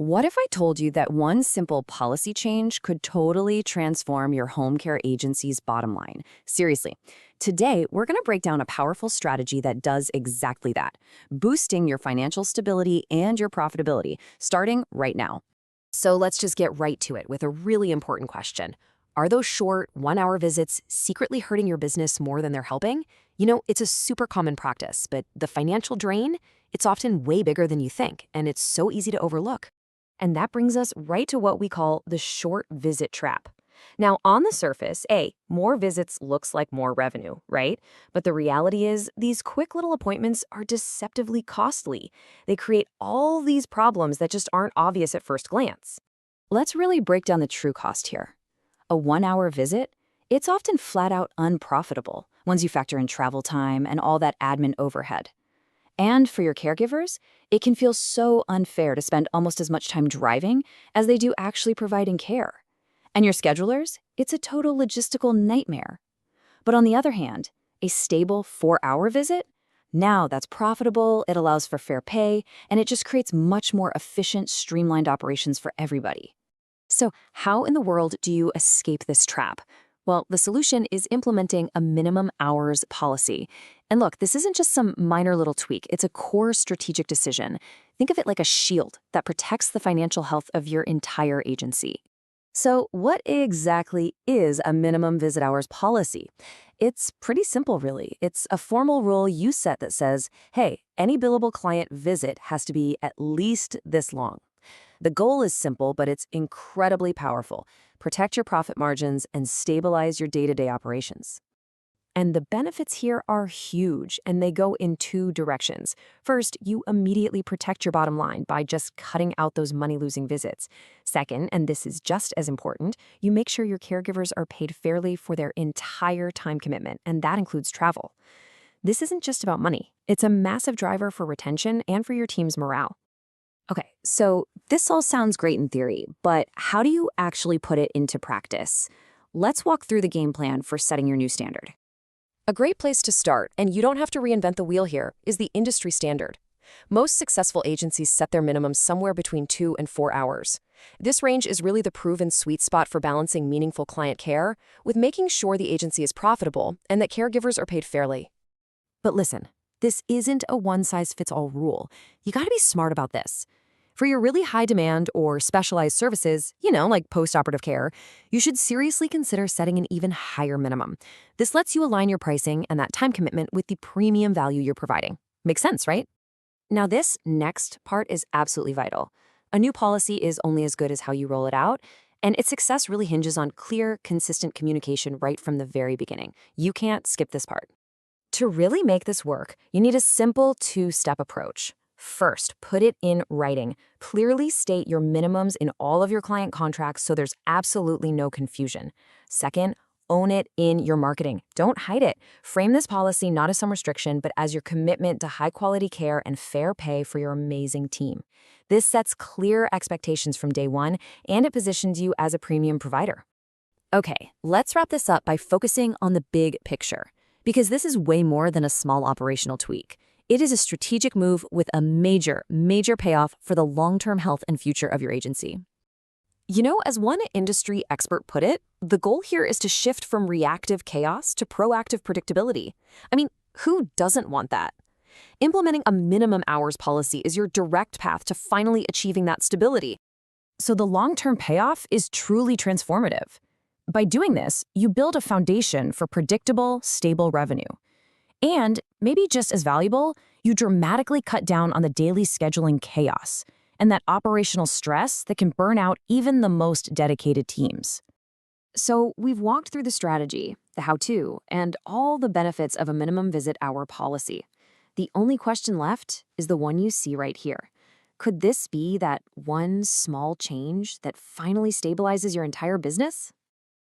What if I told you that one simple policy change could totally transform your home care agency's bottom line? Seriously, today we're going to break down a powerful strategy that does exactly that, boosting your financial stability and your profitability, starting right now. So let's just get right to it with a really important question. Are those short, one-hour visits secretly hurting your business more than they're helping? It's a super common practice, but the financial drain, it's often way bigger than you think, and it's so easy to overlook. And that brings us right to what we call the short visit trap. Now, on the surface, more visits looks like more revenue, right? But the reality is these quick little appointments are deceptively costly. They create all these problems that just aren't obvious at first glance. Let's really break down the true cost here. A one-hour visit, it's often flat out unprofitable once you factor in travel time and all that admin overhead. And for your caregivers, it can feel so unfair to spend almost as much time driving as they do actually providing care. And your schedulers, it's a total logistical nightmare. But on the other hand, a stable 4-hour visit, now that's profitable, it allows for fair pay, and it just creates much more efficient, streamlined operations for everybody. So how in the world do you escape this trap? Well, the solution is implementing a minimum hours policy. And look, this isn't just some minor little tweak. It's a core strategic decision. Think of it like a shield that protects the financial health of your entire agency. So what exactly is a minimum visit hours policy? It's pretty simple, really. It's a formal rule you set that says, hey, any billable client visit has to be at least this long. The goal is simple, but it's incredibly powerful. Protect your profit margins and stabilize your day-to-day operations. And the benefits here are huge, and they go in two directions. First, you immediately protect your bottom line by just cutting out those money-losing visits. Second, and this is just as important, you make sure your caregivers are paid fairly for their entire time commitment, and that includes travel. This isn't just about money. It's a massive driver for retention and for your team's morale. Okay, so this all sounds great in theory, but how do you actually put it into practice? Let's walk through the game plan for setting your new standard. A great place to start, and you don't have to reinvent the wheel here, is the industry standard. Most successful agencies set their minimums somewhere between 2 and 4 hours. This range is really the proven sweet spot for balancing meaningful client care with making sure the agency is profitable and that caregivers are paid fairly. But listen, this isn't a one-size-fits-all rule. You gotta be smart about this. For your really high demand or specialized services, like post-operative care, you should seriously consider setting an even higher minimum. This lets you align your pricing and that time commitment with the premium value you're providing. Makes sense, right? Now, this next part is absolutely vital. A new policy is only as good as how you roll it out, and its success really hinges on clear, consistent communication right from the very beginning. You can't skip this part. To really make this work, you need a simple two-step approach. First, put it in writing. Clearly state your minimums in all of your client contracts so there's absolutely no confusion. Second, own it in your marketing. Don't hide it. Frame this policy not as some restriction, but as your commitment to high-quality care and fair pay for your amazing team. This sets clear expectations from day one, and it positions you as a premium provider. Okay, let's wrap this up by focusing on the big picture, because this is way more than a small operational tweak. It is a strategic move with a major, major payoff for the long-term health and future of your agency. As one industry expert put it, the goal here is to shift from reactive chaos to proactive predictability. I mean, who doesn't want that? Implementing a minimum hours policy is your direct path to finally achieving that stability. So the long-term payoff is truly transformative. By doing this, you build a foundation for predictable, stable revenue. And, maybe just as valuable, you dramatically cut down on the daily scheduling chaos and that operational stress that can burn out even the most dedicated teams. So we've walked through the strategy, the how-to, and all the benefits of a minimum visit hour policy. The only question left is the one you see right here. Could this be that one small change that finally stabilizes your entire business?